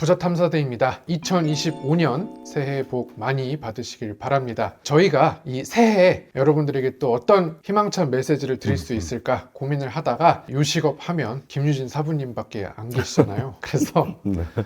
부자탐사대입니다. 2025년 새해 복 많이 받으시길 바랍니다. 저희가 이 새해에 여러분들에게 또 어떤 희망찬 메시지를 드릴 수 있을까 고민을 하다가 요식업 하면 김유진 사부님밖에 안 계시잖아요. 그래서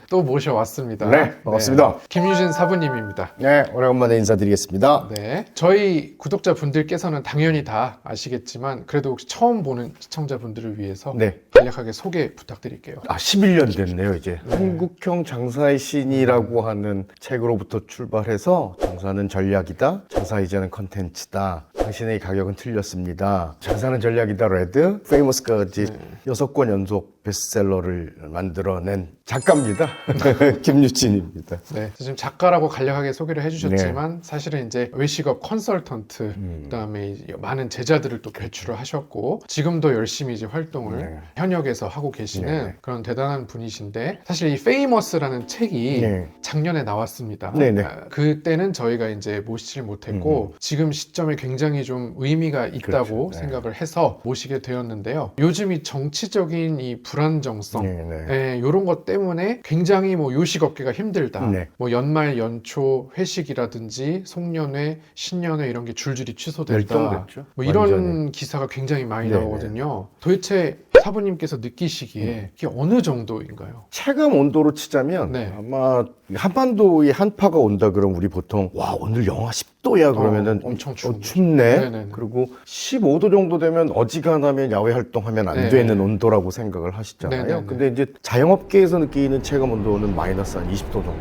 또 모셔왔습니다. 네, 반갑습니다. 네, 김유진 사부님입니다. 네, 오래간만에 인사드리겠습니다. 네, 저희 구독자분들께서는 당연히 다 아시겠지만 그래도 혹시 처음 보는 시청자분들을 위해서 네. 간략하게 소개 부탁드릴게요. 11년 됐네요, 이제. 한국형 장사의 신이라고 하는 책으로부터 출발해서 장사는 전략이다, 장사 이제는 컨텐츠다, 당신의 가격은 틀렸습니다, 장사는 전략이다 레드, 페이머스까지 6권 연속 베스트셀러를 만들어낸 작가입니다. 김유진입니다. 네, 지금 작가라고 간략하게 소개를 해주셨지만 사실은 이제 외식업 컨설턴트, 그다음에 이제 많은 제자들을 또 배출을 하셨고 지금도 열심히 이제 활동을 현역에서 하고 계시는 그런 대단한 분이신데, 사실 이 페이머스라는 책이 작년에 나왔습니다. 그때는 저희가 이제 모시질 못했고 지금 시점에 굉장히 좀 의미가 있다고 생각을 해서 모시게 되었는데요. 요즘 이 정치적인 이 불안정성, 이런 것 때문에 굉장히 뭐 요식업계가 힘들다. 뭐 연말 연초 회식이라든지 송년회, 신년회 이런 게 줄줄이 취소됐다. 뭐 이런 완전히. 기사가 굉장히 많이 나오거든요. 도대체 사부님께서 느끼시기에 이게 어느 정도인가요? 체감 온도로 치자면 아마 한반도에 한파가 온다 그러면 우리 보통 와 오늘 영하 10도야 그러면은 엄청 춥네. 그리고 15도 정도 되면 어지간하면 야외 활동하면 안 되는 온도라고 생각을 하시잖아요. 근데 이제 자영업계에서 느끼는 체감 온도는 마이너스 한 20도 정도.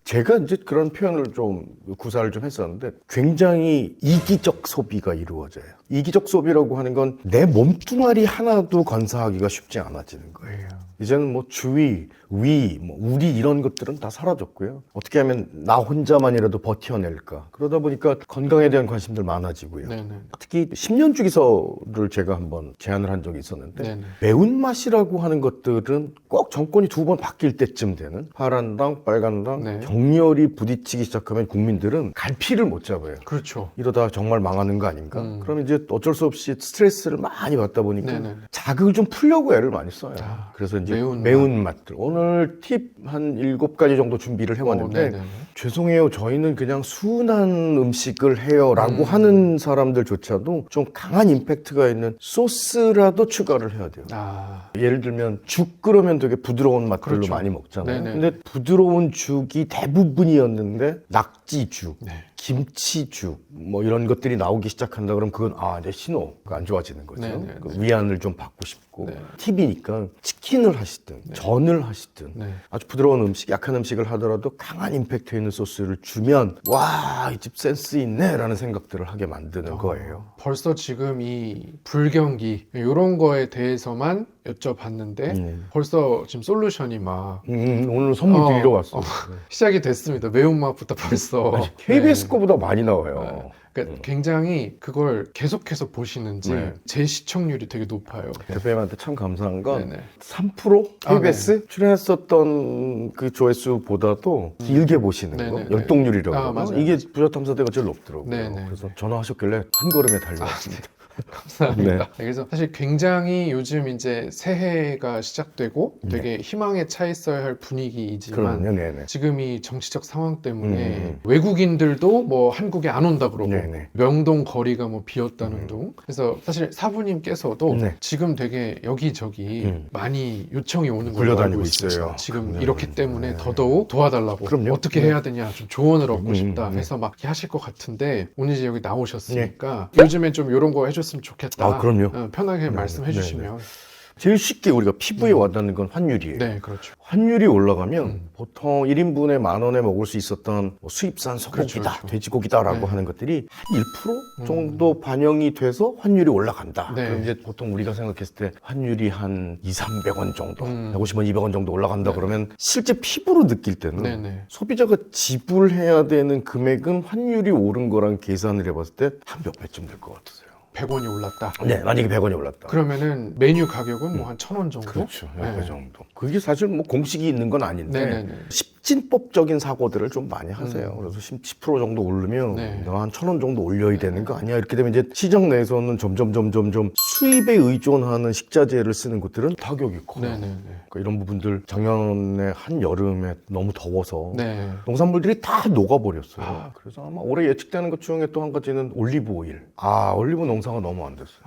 제가 이제 그런 표현을 좀 구사를 좀 했었는데 굉장히 이기적 소비가 이루어져요. 이기적 소비라고 하는 건 내 몸뚱아리 하나도 건사하기가 쉽지 않아지는 거예요. 이제는 뭐 주위, 위, 뭐 우리 이런 것들은 다 사라졌고요. 어떻게 하면 나 혼자만이라도 버텨낼까. 그러다 보니까 건강에 대한 관심들 많아지고요. 특히 10년 주기설을 제가 한번 제안을 한 적이 있었는데 매운맛이라고 하는 것들은 꼭 정권이 2번 바뀔 때쯤 되는 파란당, 빨간당 격렬히 부딪히기 시작하면 국민들은 갈피를 못 잡아요. 그렇죠. 이러다 정말 망하는 거 아닌가? 그럼 이제 어쩔 수 없이 스트레스를 많이 받다 보니까 자극을 좀 풀려고 애를 많이 써요. 그래서 이제 매운맛들. 오늘 팁 한 7가지 정도 준비를 해왔는데 죄송해요. 저희는 그냥 순한 음식을 해요 라고 하는 사람들조차도 좀 강한 임팩트가 있는 소스라도 추가를 해야 돼요. 예를 들면 죽 끓으면 되게 부드러운 맛들로 많이 먹잖아요. 근데 부드러운 죽이 대부분이었는데 낙지죽, 김치죽 뭐 이런 것들이 나오기 시작한다 그러면 그건 이제 신호가 안 좋아지는 거죠. 위안을 좀 받고 싶고 팁이니까 치킨을 하시든 전을 하시든 아주 부드러운 음식, 약한 음식을 하더라도 강한 임팩트 있는 소스를 주면 와, 이 집 센스 있네 라는 생각들을 하게 만드는 거예요. 벌써 지금 이 불경기 이런 거에 대해서만 여쭤봤는데 벌써 지금 솔루션이 막 오늘 선물 드리러 왔어요. 시작이 됐습니다. 매운맛부터 벌써 KBS 거보다 많이 나와요. 그러니까 굉장히 그걸 계속해서 보시는지 제 시청률이 되게 높아요. 대표님한테 참 감사한 건 3% KBS 출연했었던 그 조회수보다도 길게 보시는 거, 열동률이라고 하죠. 이게 부자탐사대가 제일 높더라고요. 그래서 전화하셨길래 한 걸음에 달려왔습니다. 감사합니다. 그래서 사실 굉장히 요즘 이제 새해가 시작되고 되게 희망에 차 있어야 할 분위기이지만 지금 이 정치적 상황 때문에 외국인들도 뭐 한국에 안 온다 그러고 명동 거리가 뭐 비었다는 둥. 그래서 사실 사부님께서도 지금 되게 여기저기 많이 요청이 오는 걸로 알고 있어요. 지금 이렇기 때문에 더더욱 도와달라고 어떻게 해야 되냐, 좀 조언을 얻고 싶다 해서 막 하실 것 같은데 오늘 이제 여기 나오셨으니까 요즘에 좀 이런 거 해줬으면 좋겠다. 그럼요. 편하게 말씀해 주시면. 제일 쉽게 우리가 피부에 와닿는 건 환율이에요. 그렇죠. 환율이 올라가면 보통 1인분에 10,000원에 먹을 수 있었던 뭐 수입산 소고기다, 돼지고기다라고 하는 것들이 한 1% 정도 반영이 돼서 환율이 올라간다. 그럼 이제 보통 우리가 생각했을 때 환율이 한 200-300원 정도, 150원, 200원 정도 올라간다 그러면 실제 피부로 느낄 때는 소비자가 지불해야 되는 금액은 환율이 오른 거랑 계산을 해봤을 때 한 몇 배쯤 될 것 같으세요? 100원이 올랐다. 네, 만약에 100원이 올랐다. 그러면은 메뉴 가격은 뭐 한 1,000원 정도? 그렇죠. 네. 그 정도. 그게 사실 뭐 공식이 있는 건 아닌데 네네네. 십진법적인 사고들을 좀 많이 하세요. 그래서 10% 정도 오르면 네. 너 한 1,000원 정도 올려야 되는 거 아니야? 이렇게 되면 이제 시장 내에서는 점점 수입에 의존하는 식자재를 쓰는 곳들은 타격이 커요. 네네네. 그러니까 이런 부분들 작년에 한 여름에 너무 더워서 네. 농산물들이 다 녹아버렸어요. 그래서 아마 올해 예측되는 것 중에 또 한 가지는 올리브 오일. 올리브 농사가 너무 안 됐어요.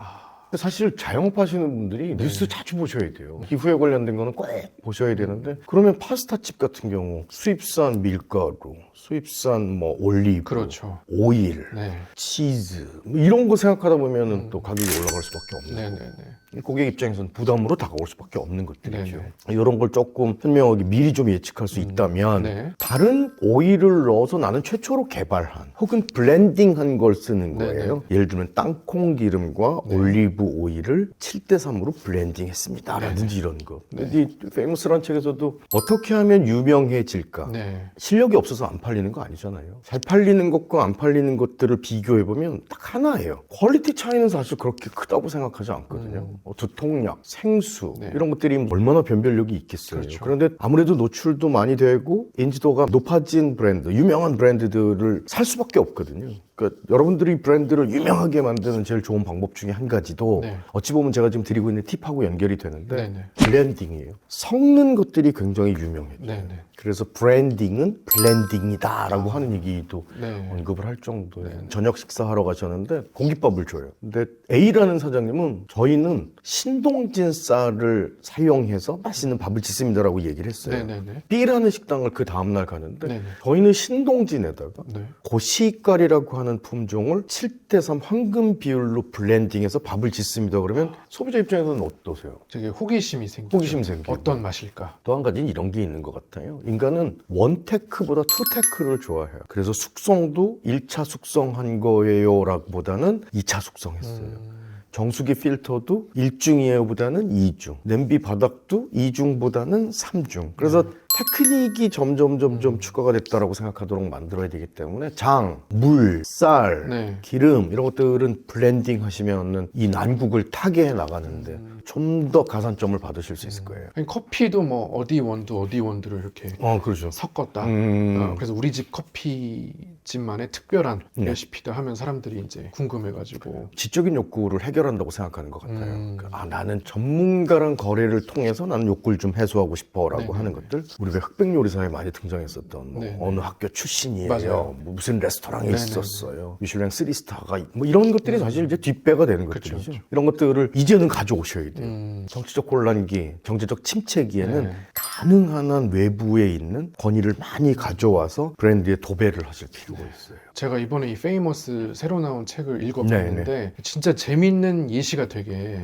근데 사실 자영업 하시는 분들이 뉴스 자주 보셔야 돼요. 기후에 관련된 거는 꼭 보셔야 되는데 그러면 파스타집 같은 경우 수입산 밀가루, 수입산 뭐 올리브, 그렇죠. 오일, 네. 치즈 뭐 이런 거 생각하다 보면은 또 가격이 올라갈 수밖에 없는 네네네. 고객 입장에서는 부담으로 다가올 수밖에 없는 것들이죠. 네네. 이런 걸 조금 현명하게 미리 좀 예측할 수 있다면 네. 다른 오일을 넣어서 나는 최초로 개발한 혹은 블렌딩한 걸 쓰는 거예요. 네네. 예를 들면 땅콩 기름과 올리브 오일을 7대3으로 블렌딩했습니다. 라든지 이런 거. 근데 이 페이머스라는 책에서도 어떻게 하면 유명해질까? 네. 실력이 없어서 안 팔리는 거 아니잖아요. 잘 팔리는 것과 안 팔리는 것들을 비교해보면 딱 하나예요. 퀄리티 차이는 사실 그렇게 크다고 생각하지 않거든요. 두통약, 생수 네. 이런 것들이 얼마나 변별력이 있겠어요. 그렇죠. 그런데 아무래도 노출도 많이 되고 인지도가 높아진 브랜드, 유명한 브랜드들을 살 수밖에 없거든요. 그러니까 여러분들이 브랜드를 유명하게 만드는 제일 좋은 방법 중에 한 가지도 네. 어찌 보면 제가 지금 드리고 있는 팁하고 연결이 되는데 네네. 블렌딩이에요. 섞는 것들이 굉장히 유명해요. 네네. 그래서 브랜딩은 블렌딩이다라고 하는 얘기도 네. 언급을 할 정도예요. 저녁 식사하러 가셨는데 공깃밥을 줘요. 근데 A라는 사장님은 저희는 신동진 쌀을 사용해서 맛있는 밥을 짓습니다라고 얘기를 했어요. 네네네. B라는 식당을 그 다음날 가는데 네네. 저희는 신동진에다가 네. 고시깔이라고 하는 품종을 7대3 황금 비율로 블렌딩해서 밥을 짓습니다. 그러면 소비자 입장에서는 어떠세요? 되게 호기심이 생기죠. 호기심 생기고. 어떤 맛일까? 또 한 가지는 이런 게 있는 것 같아요. 인간은 원테크보다 투테크를 좋아해요. 그래서 숙성도 1차 숙성한 거예요 라보다는 2차 숙성했어요. 정수기 필터도 1중이에요 보다는 2중. 냄비 바닥도 2중보다는 3중. 그래서 테크닉이 점점 추가가 됐다라고 생각하도록 만들어야 되기 때문에 장, 물, 쌀, 네. 기름 이런 것들은 블렌딩 하시면은 이 난국을 타게 해 나가는데 좀 더 가산점을 받으실 수 있을 거예요. 아니, 커피도 뭐 어디 원두를 이렇게 그렇죠. 섞었다. 음. 그래서 우리 집 커피집만의 특별한 네. 레시피다 하면 사람들이 이제 궁금해가지고. 지적인 욕구를 해결한다고 생각하는 것 같아요. 음. 나는 전문가랑 거래를 통해서 나는 욕구를 좀 해소하고 싶어라고 네네. 하는 것들. 우리 왜 흑백 요리사에 많이 등장했었던 뭐 네네. 어느 학교 출신이에요. 맞아요. 뭐 무슨 레스토랑에 네네. 있었어요. 미슐랭 3스타가 뭐 이런 것들이 사실 이제 뒷배가 되는 그쵸, 것들이죠. 그쵸. 이런 것들을 이제는 가져오셔야 돼요. 정치적 혼란기, 경제적 침체기에는 네. 가능한 한 외부에 있는 권위를 많이 가져와서 브랜드에 도배를 하실 필요가 있어요. 제가 이번에 이 페이머스 새로 나온 책을 읽어봤는데 네네. 진짜 재밌는 예시가 되게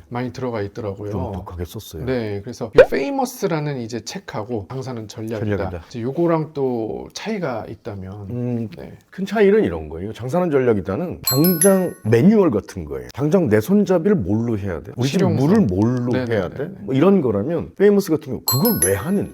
많이 들어가 있더라고요. 좀 독하게 썼어요. 네, 그래서 이 페이머스라는 이제 책하고 장사는 전략이다. 전략이다. 이제 요거랑 또 차이가 있다면, 네, 큰 차이는 이런 거예요. 장사는 전략이다는 당장 매뉴얼 같은 거예요. 당장 내 손잡이를 뭘로 해야 돼? 우리 집 실용성. 물을 뭘로 네네네네. 해야 돼? 뭐 이런 거라면 페이머스 같은 경우 그걸 왜 하는데?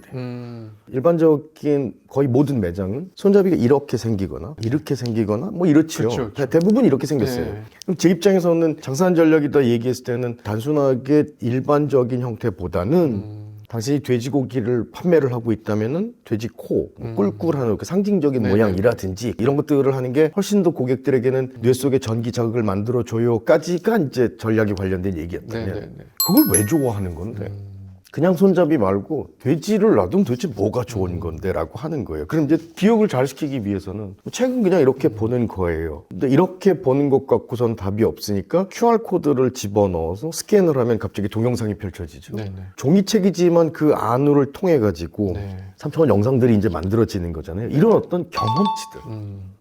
일반적인 거의 모든 매장은 손잡이가 이렇게 생기거나 이렇게 생기거나 뭐 이렇죠. 그쵸, 그쵸. 대부분 이렇게 생겼어요. 네. 그럼 제 입장에서는 장사는 전략이다 얘기했을 때는 단순하게 일반적인 형태보다는 당신이 돼지고기를 판매를 하고 있다면은 돼지 코, 꿀꿀하는 그 상징적인 네네. 모양이라든지 이런 것들을 하는 게 훨씬 더 고객들에게는 뇌 속에 전기 자극을 만들어줘요까지가 이제 전략에 관련된 얘기였다면 네네네. 그걸 왜 좋아하는 건데? 그냥 손잡이 말고 돼지를 놔두면 도대체 뭐가 좋은 건데 라고 하는 거예요. 그럼 이제 기억을 잘 시키기 위해서는 책은 그냥 이렇게 보는 거예요. 근데 이렇게 보는 것 갖고선 답이 없으니까 QR코드를 집어넣어서 스캔을 하면 갑자기 동영상이 펼쳐지죠. 네네. 종이책이지만 그 안으를 통해 가지고 네. 3차원 영상들이 이제 만들어지는 거잖아요. 이런 어떤 경험치들.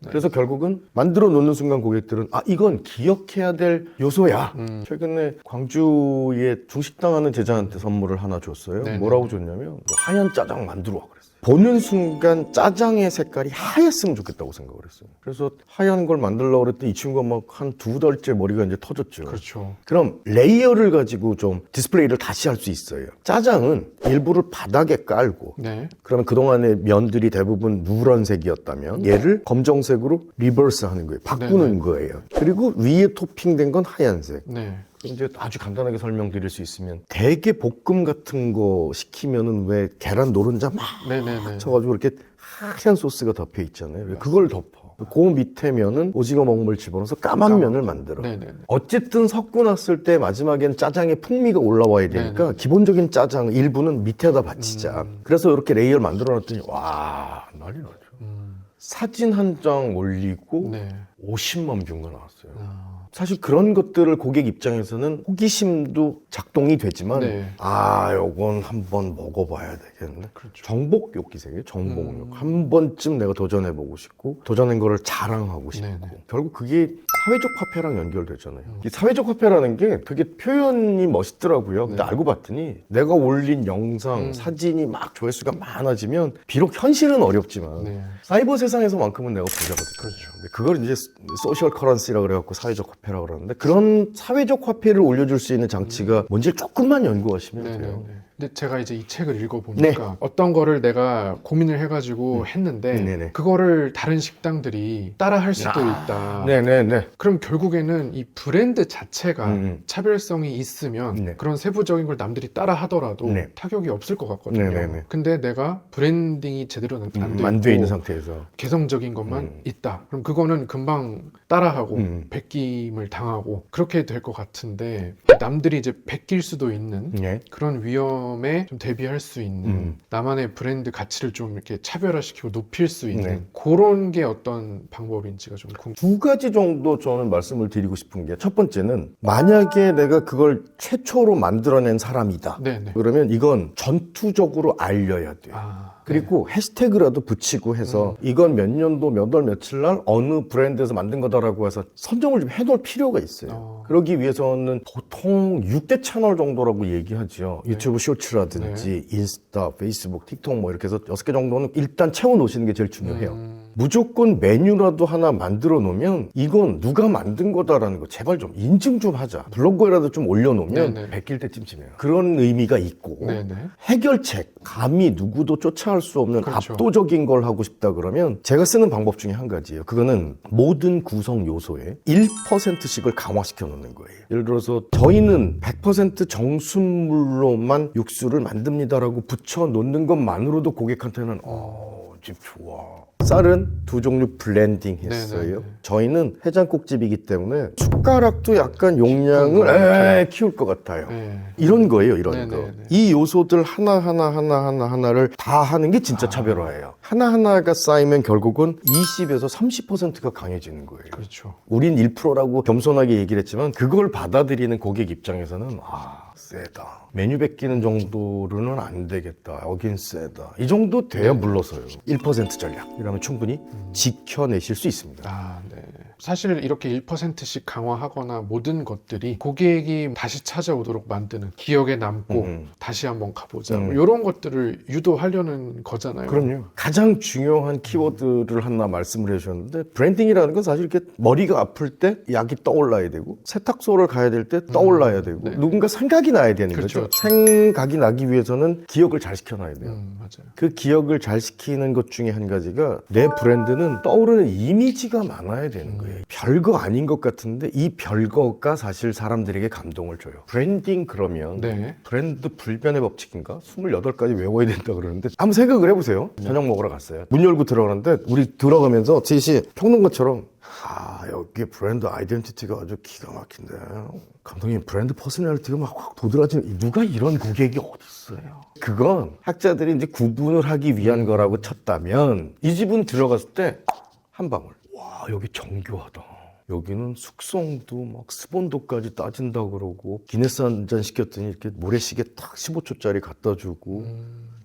네. 그래서 결국은 만들어 놓는 순간 고객들은 이건 기억해야 될 요소야. 최근에 광주에 중식당 하는 제자한테 선물을 하나 줬어요. 네네. 뭐라고 줬냐면 하얀 짜장 만들어 와 그랬어요. 보는 순간 짜장의 색깔이 하였으면 좋겠다고 생각을 했어요. 그래서 하얀 걸 만들려고 그랬더니 이 친구가 막 한 2달째 머리가 이제 터졌죠. 그렇죠. 그럼 레이어를 가지고 좀 디스플레이를 다시 할 수 있어요. 짜장은 일부를 바닥에 깔고 네. 그러면 그동안의 면들이 대부분 누런색이었다면 얘를 검정색으로 리버스 하는 거예요. 바꾸는 네네. 거예요. 그리고 위에 토핑된 건 하얀색. 네. 이제 아주 간단하게 설명드릴 수 있으면 대게 볶음 같은 거 시키면은 왜 계란 노른자 막 네네네. 쳐가지고 이렇게 하얀 소스가 덮여 있잖아요. 그걸 덮어. 그 밑에 면은 오징어 먹물 집어넣어서 까만 면을 만들어. 네네네. 어쨌든 섞고 났을 때 마지막엔 짜장의 풍미가 올라와야 되니까 네네. 기본적인 짜장 일부는 밑에다 받치자. 그래서 이렇게 레이어를 만들어 놨더니 와 난리 나죠. 사진 한 장 올리고 네. 50만 뷰가 나왔어요. 아. 사실 그런 것들을 고객 입장에서는 호기심도 작동이 되지만 네. 요건 한번 먹어봐야 되겠네. 그렇죠. 정복욕 기생이에요. 정복욕. 한 번쯤 내가 도전해보고 싶고 도전한 거를 자랑하고 싶고 네네. 결국 그게 사회적 화폐랑 연결되잖아요. 이 사회적 화폐라는 게 되게 표현이 멋있더라고요. 근데 네. 알고 봤더니 내가 올린 영상, 사진이 막 조회수가 많아지면 비록 현실은 어렵지만 네. 사이버 세상에서만큼은 내가 부자가 됐죠. 그렇죠. 그걸 이제 소셜 커런시라고 그래갖고 사회적 화폐라고 그러는데 그런 사회적 화폐를 올려줄 수 있는 장치가 뭔지 조금만 연구하시면 돼요. 네네네. 근데 제가 이제 이 책을 읽어보니까 어떤 거를 내가 고민을 해가지고 했는데 네네. 그거를 다른 식당들이 따라 할 수도 있다. 네네네. 그럼 결국에는 이 브랜드 자체가 차별성이 있으면 네. 그런 세부적인 걸 남들이 따라 하더라도 네. 타격이 없을 것 같거든요. 네네네. 근데 내가 브랜딩이 제대로 안 안 돼 돼 있는 있고 상태에서 개성적인 것만 있다. 그럼 그거는 금방 따라하고 베낌을 당하고 그렇게 될 것 같은데 남들이 이제 베낄 수도 있는 네. 그런 위험에 좀 대비할 수 있는 나만의 브랜드 가치를 좀 이렇게 차별화시키고 높일 수 있는 네. 그런 게 어떤 방법인지가 좀 궁금해요. 두 가지 정도 저는 말씀을 드리고 싶은 게 첫 번째는 만약에 내가 그걸 최초로 만들어낸 사람이다. 네네. 그러면 이건 전투적으로 알려야 돼요. 그리고 해시태그라도 붙이고 해서 이건 몇 년도 몇 월 며칠 날 어느 브랜드에서 만든 거다라고 해서 선정을 좀 해놓을 필요가 있어요. 그러기 위해서는 보통 6대 채널 정도라고 얘기하죠. 유튜브 쇼츠라든지 인스타, 페이스북, 틱톡 뭐 이렇게 해서 6개 정도는 일단 채워놓으시는 게 제일 중요해요. 무조건 메뉴라도 하나 만들어 놓으면 이건 누가 만든 거다라는 거 제발 좀 인증 좀 하자. 블로그에라도 좀 올려놓으면 네네. 베낄 때쯤이에요. 그런 의미가 있고 네네. 해결책, 감히 누구도 쫓아올 수 없는 그렇죠. 압도적인 걸 하고 싶다 그러면 제가 쓰는 방법 중에 한 가지예요. 그거는 모든 구성 요소에 1%씩을 강화시켜 놓는 거예요. 예를 들어서 저희는 100% 정수물로만 육수를 만듭니다라고 붙여 놓는 것만으로도 고객한테는 집 좋아. 쌀은 두 종류 블렌딩 했어요. 네네네. 저희는 해장국집이기 때문에 숟가락도 약간 용량을 키울 것 같아요. 네. 이런 거예요, 이런 네네네. 거. 이 요소들 하나하나를 다 하는 게 진짜 차별화예요. 하나하나가 쌓이면 결국은 20에서 30%가 강해지는 거예요. 그렇죠. 우린 1%라고 겸손하게 얘기를 했지만 그걸 받아들이는 고객 입장에서는 세다. 메뉴 베끼는 정도로는 안 되겠다. 여긴 세다. 이 정도 돼야 물러서요. 1% 전략이라면 충분히 지켜내실 수 있습니다. 네. 사실 이렇게 1%씩 강화하거나 모든 것들이 고객이 다시 찾아오도록 만드는 기억에 남고 다시 한번 가보자 이런 것들을 유도하려는 거잖아요. 그럼요. 가장 중요한 키워드를 하나 말씀을 해주셨는데 브랜딩이라는 건 사실 이렇게 머리가 아플 때 약이 떠올라야 되고 세탁소를 가야 될 때 떠올라야 되고 누군가 생각이 나야 되는 그렇죠. 거죠. 생각이 나기 위해서는 기억을 잘 시켜놔야 돼요. 맞아요. 그 기억을 잘 시키는 것 중에 한 가지가 내 브랜드는 떠오르는 이미지가 많아야 되는 거예요. 별거 아닌 것 같은데 이 별거가 사실 사람들에게 감동을 줘요. 브랜딩 그러면 브랜드 불변의 법칙인가? 28가지 외워야 된다 그러는데 한번 생각을 해보세요. 저녁 먹으러 갔어요. 문 열고 들어가는데 우리 들어가면서 셋이 평론가처럼 여기 브랜드 아이덴티티가 아주 기가 막힌데 감독님 브랜드 퍼스널리티가 막 확 도드라지는 누가 이런 고객이 어디 있어요? 그건 학자들이 이제 구분을 하기 위한 거라고 쳤다면 이 집은 들어갔을 때 한 방울 여기 정교하다. 여기는 숙성도 막 스본도까지 따진다 그러고 기네스 한 잔 시켰더니 이렇게 모래시계 딱 15초짜리 갖다 주고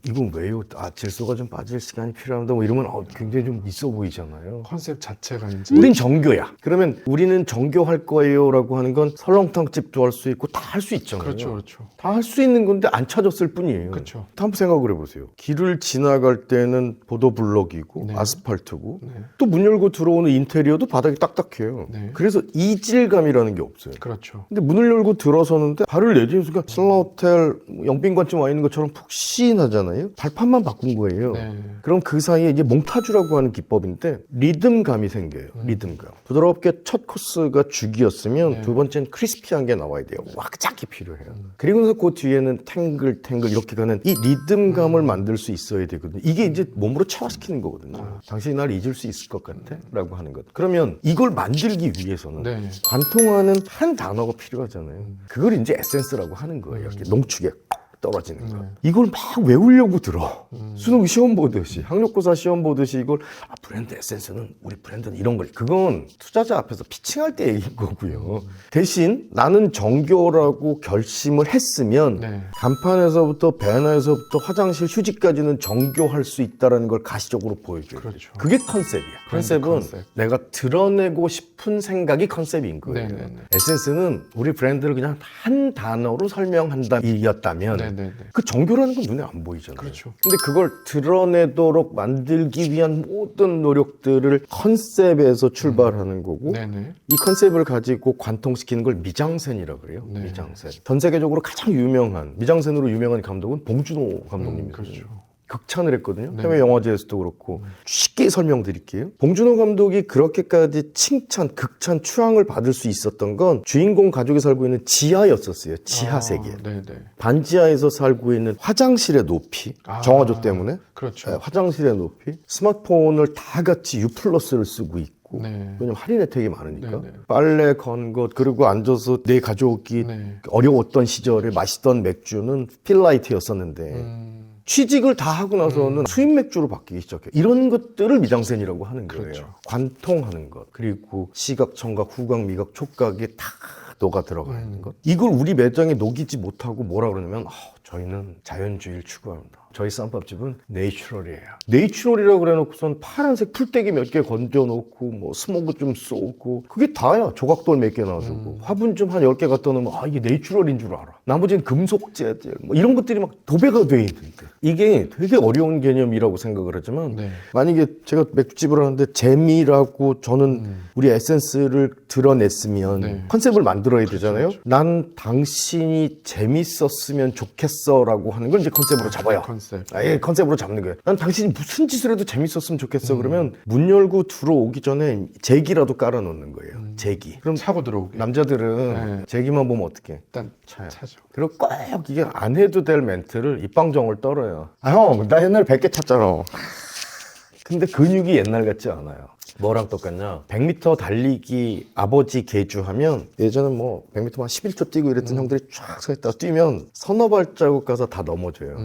이건 왜요? 질소가 좀 빠질 시간이 필요합니다. 뭐 이러면 굉장히 좀 있어 보이잖아요. 컨셉 자체가 이제 우린 정교야. 그러면 우리는 정교할 거예요라고 하는 건 설렁탕집도 할 수 있고 다 할 수 있잖아요. 그렇죠. 다 할 수 있는 건데 안 찾았을 뿐이에요. 그렇죠. 한번 생각을 해보세요. 길을 지나갈 때는 보도블럭이고 네. 아스팔트고 네. 또 문 열고 들어오는 인테리어도 바닥이 딱딱해요. 네. 그래서 이질감이라는 게 없어요. 그렇죠. 근데 문을 열고 들어서는데 발을 내디는 순간 신라호텔 영빈관쯤 와 있는 것처럼 푹신하잖아요. 발판만 바꾼 거예요. 네. 그럼 그 사이에 이제 몽타주라고 하는 기법인데 리듬감이 생겨요. 리듬감. 부드럽게 첫 코스가 죽이었으면 네. 두 번째는 크리스피한 게 나와야 돼요. 와그작이 필요해요. 그리고 나서 그 뒤에는 탱글 이렇게 가는 이 리듬감을 만들 수 있어야 되거든요. 이게 이제 몸으로 체화시키는 거거든요. 당신이 날 잊을 수 있을 것 같아? 라고 하는 것. 그러면 이걸 만들기 위해서는 네. 관통하는 한 단어가 필요하잖아요. 그걸 이제 에센스라고 하는 거예요. 이렇게 농축에 떨어지는 거. 이걸 막 외우려고 들어. 수능 시험 보듯이, 학력고사 시험 보듯이 이걸 브랜드 에센스는 우리 브랜드는 이런 걸. 그건 투자자 앞에서 피칭할 때 얘기인 거고요. 대신 나는 정교라고 결심을 했으면 네. 간판에서부터 배너에서부터 화장실 휴지까지는 정교할 수 있다는 걸 가시적으로 보여줘요. 그렇죠. 그게 컨셉이야. 컨셉은 컨셉. 내가 드러내고 싶은 생각이 컨셉인 거예요. 네네네. 에센스는 우리 브랜드를 그냥 한 단어로 설명한다 이었다면 네네네. 그 정교라는 건 눈에 안 보이잖아요. 그렇죠. 근데 그걸 드러내도록 만들기 위한 모든 노력들을 컨셉에서 출발하는 거고 네네. 이 컨셉을 가지고 관통시키는 걸 미장센이라고 그래요. 네. 미장센. 전 세계적으로 가장 유명한 미장센으로 유명한 감독은 봉준호 감독님이거든요. 그렇죠. 극찬을 했거든요. 네. 해외 영화제에서도 그렇고. 쉽게 설명드릴게요. 봉준호 감독이 그렇게까지 칭찬, 극찬, 추앙을 받을 수 있었던 건 주인공 가족이 살고 있는 지하였었어요. 지하 세계. 네네. 반지하에서 살고 있는 화장실의 높이. 정화조 때문에. 그렇죠. 네, 화장실의 높이. 스마트폰을 다 같이 U+를 쓰고 있고. 네. 왜냐면 할인 혜택이 많으니까. 네네. 빨래 건 것, 그리고 앉아서 내 가족이 네. 어려웠던 시절에 마시던 맥주는 필라이트였었는데 취직을 다 하고 나서는 수입 맥주로 바뀌기 시작해요. 이런 것들을 미장센이라고 하는 거예요. 그렇죠. 관통하는 것, 그리고 시각, 청각, 후각, 미각, 촉각에 다 녹아 들어가 있는 것. 이걸 우리 매장에 녹이지 못하고 뭐라 그러냐면 저희는 자연주의를 추구합니다. 저희 쌈밥집은 내추럴이에요. 내추럴이라고 그래놓고선 파란색 풀떼기 몇 개 건져놓고 뭐 스모그 좀 쏘고 그게 다야. 조각돌 몇 개 놔두고 화분 좀 한 10개 갖다 놓으면 이게 내추럴인 줄 알아. 나머지는 금속 재질 뭐 이런 것들이 막 도배가 돼 있는데 이게 되게 어려운 개념이라고 생각을 하지만 네. 만약에 제가 맥주집을 하는데 재미라고 저는 우리 에센스를 드러냈으면 네. 컨셉을 만들어야 되잖아요. 그렇죠. 난 당신이 재밌었으면 좋겠어라고 하는 걸 이제 컨셉으로 잡아요. 컨셉. 아예 컨셉으로 잡는 거예요. 난 당신이 무슨 짓을 해도 재밌었으면 좋겠어. 그러면 문 열고 들어오기 전에 제기라도 깔아놓는 거예요. 제기. 그럼 차고 들어오게. 남자들은 네. 제기만 보면 어떡해? 일단 차요. 차죠. 그리고 꼭 이게 안 해도 될 멘트를 입방정을 떨어요. 형, 나 옛날에 100개 찼잖아. 근데 근육이 옛날 같지 않아요. 뭐랑 똑같냐? 100m 달리기 아버지 계주하면 예전에 뭐 100m 한 11초 뛰고 이랬던 형들이 쫙 서 있다 뛰면 서너 발자국 가서 다 넘어져요.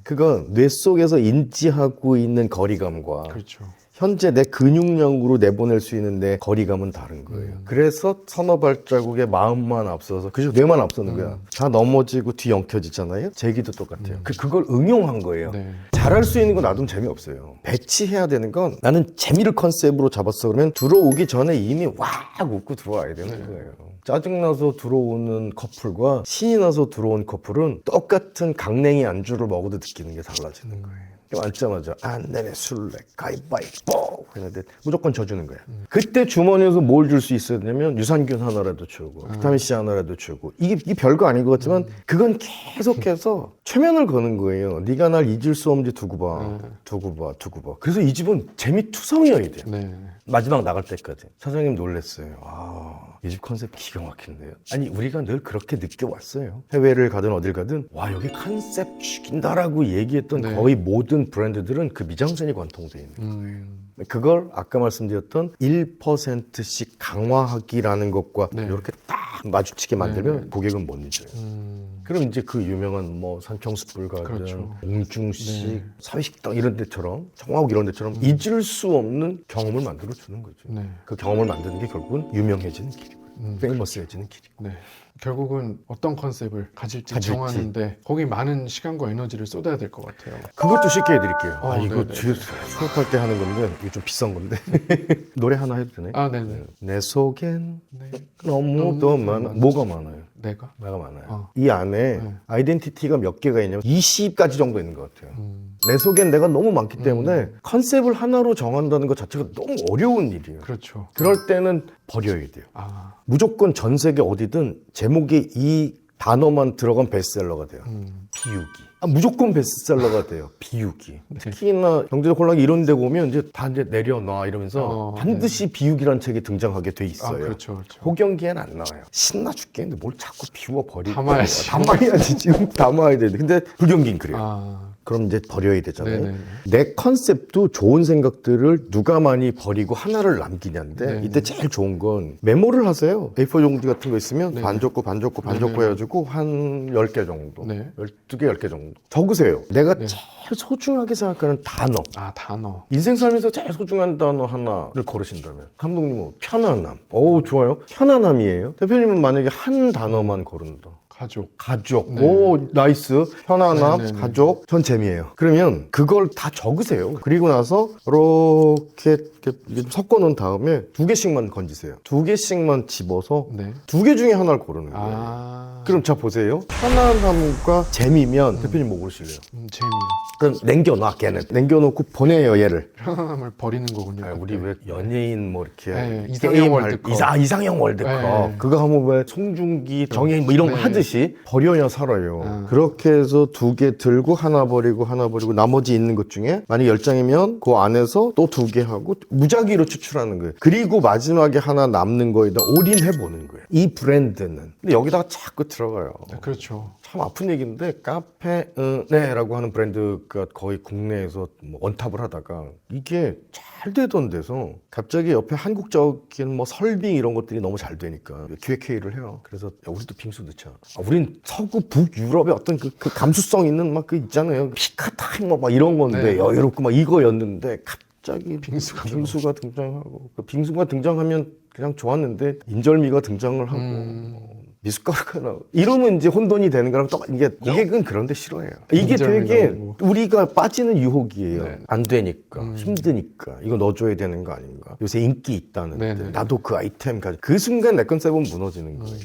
그건 뇌 속에서 인지하고 있는 거리감과 그렇죠. 현재 내 근육량으로 내보낼 수 있는 내 거리감은 다른 거예요. 그래서 서너 발자국에 마음만 앞서서 그죠? 뇌만 앞서는 거야. 다 넘어지고 뒤 엉켜지잖아요. 제기도 똑같아요. 그걸 응용한 거예요. 네. 잘할 수 있는 건 놔두면 재미없어요. 배치해야 되는 건 나는 재미를 컨셉으로 잡았어. 그러면 들어오기 전에 이미 왁 웃고 들어와야 되는 거예요. 짜증나서 들어오는 커플과 신이 나서 들어온 커플은 똑같은 강냉이 안주를 먹어도 느끼는 게 달라지는 거예요. 앉자마자 안 내내 술래 가위바위보 했는데 무조건 져주는 거야. 그때 주머니에서 뭘 줄 수 있어야 되냐면 유산균 하나라도 주고 비타민C 하나라도 주고 이게 별거 아닌 것 같지만 그건 계속해서 최면을 거는 거예요. 네가 날 잊을 수 없는지 두고 봐. 두고 봐. 그래서 이 집은 재미투성이어야 돼요. 네. 마지막 나갈 때까지 사장님 놀랬어요. 이 집 컨셉 기가 막힌데요. 아니 우리가 늘 그렇게 느껴왔어요. 해외를 가든 어딜 가든 와 여기 컨셉 죽인다라고 얘기했던 네. 거의 모든 브랜드들은 그 미장센이 관통되어 있는 거예요. 그걸 아까 말씀드렸던 1%씩 강화하기라는 것과 네. 이렇게 딱 마주치게 만들면 네. 고객은 못 잊어요. 그럼 이제 그 유명한 뭐 산청숯불 가든 그렇죠. 옹중식, 네. 사회식당 이런 데처럼 청화국 이런 데처럼 잊을 수 없는 경험을 만들어 주는 거죠. 네. 그 경험을 만드는 게 결국은 유명해지는 길이고요. 페이머스해지는 길이. 네. 결국은 어떤 컨셉을 가질지 정하는데 거기 많은 시간과 에너지를 쏟아야 될 것 같아요. 그것도 쉽게 해드릴게요. 이거 네네. 수업할 때 하는 건데 이게 좀 비싼 건데 노래 하나 해도 되나요? 네네. 내 속엔 네. 너무도 많아. 뭐가 많아요? 내가? 내가 많아요. 이 안에 아이덴티티가 몇 개가 있냐면 20가지 정도 있는 것 같아요. 내 속엔 내가 너무 많기 때문에 컨셉을 하나로 정한다는 것 자체가 너무 어려운 일이에요. 그렇죠. 그럴 때는 버려야 돼요. 아, 무조건 전 세계 어디든 제목에 이 단어만 들어간 베스트셀러가 돼요. 비우기. 무조건 베스트셀러가 돼요. 비우기. 특히나 경제적 혼란이 이런 데 보면 이제 다 이제 내려놔 이러면서 반드시 비우기란 책이 등장하게 돼 있어요. 그렇죠, 그렇죠. 호경기엔 안 나와요. 신나 죽겠는데 뭘 자꾸 비워버리고. 담아야지. 담아야지. 지금 담아야 되는데. 근데 불경기는 그래요. 아, 그럼 이제 버려야 되잖아요. 네네네. 내 컨셉도 좋은 생각들을 누가 많이 버리고 하나를 남기냐인데 네네. 이때 제일 좋은 건 메모를 하세요. A4 종지 같은 거 있으면 네네. 반 접고 반 접고 반 네네. 접고 해가지고 한 10개 정도, 네. 12개, 10개 정도 적으세요. 내가 네. 제일 소중하게 생각하는 단어. 단어. 인생 살면서 제일 소중한 단어 하나를 고르신다면 감독님은 편안함. 좋아요. 편안함이에요. 대표님은 만약에 한 단어만 고른다. 가족. 네. 오, 나이스. 편안함, 네네네. 가족. 전 재미예요. 그러면 그걸 다 적으세요. 그리고 나서 이렇게 이게 좀 섞어 놓은 다음에 2개씩만 건지세요. 2개씩만 집어서 네. 2개 중에 하나를 고르는 거예요. 그럼 자 보세요. 편안함과 재미면 대표님 뭐 고르실래요? 재미. 그럼 남겨놔 걔는. 남겨놓고 보내요 얘를. 편안함을 버리는 거군요. 우리 왜 연예인 뭐 이렇게 네, 이상형 월드컵. 이상형 월드컵 네. 그거 하면 왜 송중기 정혜인 뭐 이런 거 네. 하듯이 버려야 살아요. 그렇게 해서 2개 들고 하나 버리고 나머지 있는 것 중에 만약 10장이면 그 안에서 또 2개 하고 무작위로 추출하는 거예요. 그리고 마지막에 하나 남는 거에다 올인해 보는 거예요. 이 브랜드는. 근데 여기다가 자꾸 들어가요. 네, 그렇죠. 참 아픈 얘기인데 카페 네라고 하는 브랜드가 거의 국내에서 뭐 원탑을 하다가 이게 잘 되던 데서 갑자기 옆에 한국적인 뭐 설빙 이런 것들이 너무 잘 되니까 기획회의를 해요. 그래서 야, 우리도 빙수 넣자. 우린 서구 북유럽의 어떤 그 감수성 있는 막 그 있잖아요. 피카타임 막 이런 건데 네. 여유롭고 막 이거였는데 갑자기 빙수가 등장하고 그 빙수가 등장하면 그냥 좋았는데 인절미가 등장을 하고 미숫가루가 나오고 이러면 이제 혼돈이 되는 거랑 또 이게 고객은 그런데 싫어해요. 이게 되게 나오고. 우리가 빠지는 유혹이에요. 네. 안 되니까 힘드니까 이거 넣어줘야 되는 거 아닌가. 요새 인기 있다는데 네네. 나도 그 아이템 가지고 그 순간 내 컨셉은 무너지는 거예요.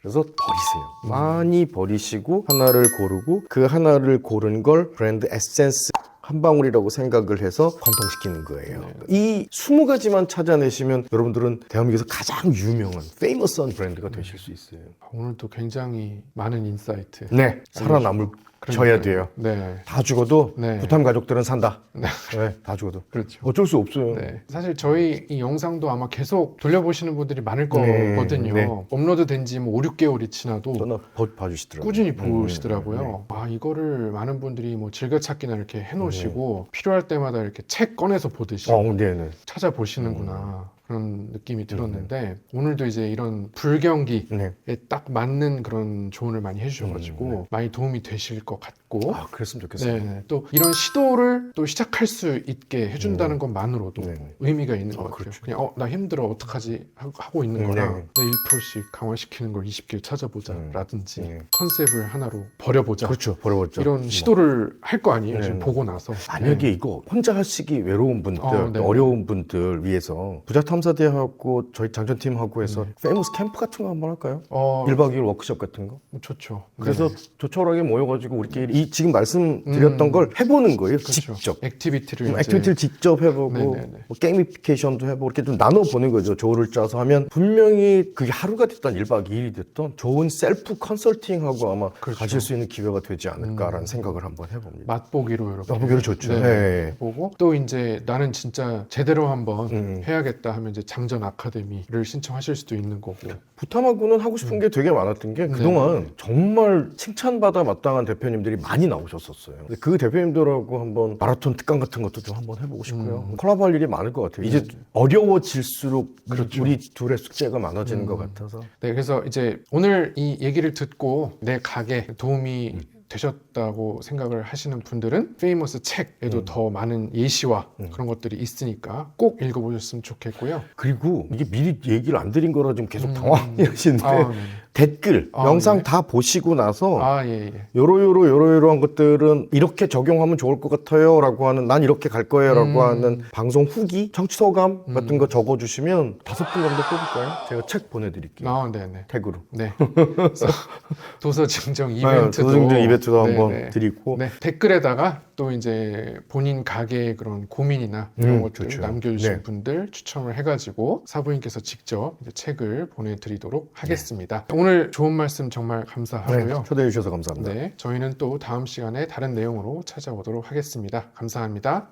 그래서 버리세요. 많이 버리시고 하나를 고르고 그 하나를 고른 걸 브랜드 에센스 한 방울이라고 생각을 해서 관통시키는 거예요. 이 20가지만 찾아내시면 여러분들은 대한민국에서 가장 유명한 페이머스한 브랜드가 되실 수 있어요. 오늘도 굉장히 많은 인사이트. 네, 살아남을 져야 돼요. 네. 다 죽어도 네. 부탄 가족들은 산다. 네. 네, 다 죽어도. 그렇죠. 어쩔 수 없어요. 네. 사실 저희 이 영상도 아마 계속 돌려보시는 분들이 많을 네. 거거든요. 네. 업로드 된 지 뭐 5, 6개월이 지나도 전화 봐주시더라고요. 꾸준히 보시더라고요. 이거를 많은 분들이 뭐 즐겨찾기나 이렇게 해놓으시고 필요할 때마다 이렇게 책 꺼내서 보듯이 네네. 찾아보시는구나. 그런 느낌이 들었는데 오늘도 이제 이런 불경기에 네. 딱 맞는 그런 조언을 많이 해주셔가지고 많이 도움이 되실 것 같고 그랬으면 좋겠어요. 네, 또 이런 시도를 또 시작할 수 있게 해준다는 것만으로도 네. 의미가 있는 것 같아요. 그렇죠. 그냥 나 힘들어 어떡하지 하고 있는 거랑 네. 내 1%씩 강화시키는 걸 20개 찾아보자 라든지 네. 컨셉을 하나로 버려보자 그렇죠. 버려버렸죠. 이런 시도를 할 거 아니에요. 네. 지금 보고 나서 만약에 이거 혼자 하시기 외로운 분들, 네. 어려운 분들 위해서 부자탐사대하고 저희 장전팀하고 해서 페이머스 캠프 같은 거 한번 할까요? 1박 2일 워크숍 같은 거? 좋죠. 그래서 네. 조촐하게 모여가지고 우리끼리 이 지금 말씀드렸던 걸 해보는 거예요. 그렇죠. 직접. 액티비티를 이제 액티비티를 직접 해보고 네네네. 뭐 게이미피케이션도 해보고 이렇게 좀 나눠보는 거죠. 조를 짜서 하면 분명히 그게 하루가 됐던 1박 2일이 됐던 좋은 셀프 컨설팅하고 아마 그렇죠. 가질 수 있는 기회가 되지 않을까라는 생각을 한번 해봅니다. 맛보기로 이렇게 맛보기로 좋죠. 네. 네. 보고 또 이제 나는 진짜 제대로 한번 해야겠다 하면 이제 장전 아카데미를 신청하실 수도 있는 거고. 부탐하고는 하고 싶은 게 되게 많았던 게 그동안 정말 칭찬받아 마땅한 대표님들이 많이 나오셨었어요. 근데 그 대표님들하고 한번 마라톤 특강 같은 것도 좀 한번 해보고 싶고요. 콜라보할 일이 많을 것 같아요. 이제 어려워질수록 그렇죠. 우리 둘의 숙제가 많아지는 것 같아서. 네, 그래서 이제 오늘 이 얘기를 듣고 내 가게 도움이 되셨다고 생각을 하시는 분들은 페이머스 책에도 더 많은 예시와 그런 것들이 있으니까 꼭 읽어보셨으면 좋겠고요. 그리고 이게 미리 얘기를 안 드린 거라 좀 계속 당황하시는데 네. 댓글, 영상 네. 다 보시고 나서 예. 요러요러한 것들은 이렇게 적용하면 좋을 것 같아요 라고 하는, 난 이렇게 갈 거예요 라고 하는 방송 후기, 청취 소감 같은 거 적어주시면 5분 정도 뽑을까요? 제가 책 보내드릴게요. 네네. 택으로. 네. 그래서 도서 증정 이벤트도, 도서 증정 이벤트도 한번 드리고. 네. 댓글에다가 또 이제 본인 가게의 그런 고민이나 이런 것들 그렇죠. 남겨주신 분들 추첨을 해가지고 사부인께서 직접 이제 책을 보내드리도록 하겠습니다. 오늘 좋은 말씀 정말 감사하고요. 초대해 주셔서 감사합니다. 네, 저희는 또 다음 시간에 다른 내용으로 찾아오도록 하겠습니다. 감사합니다.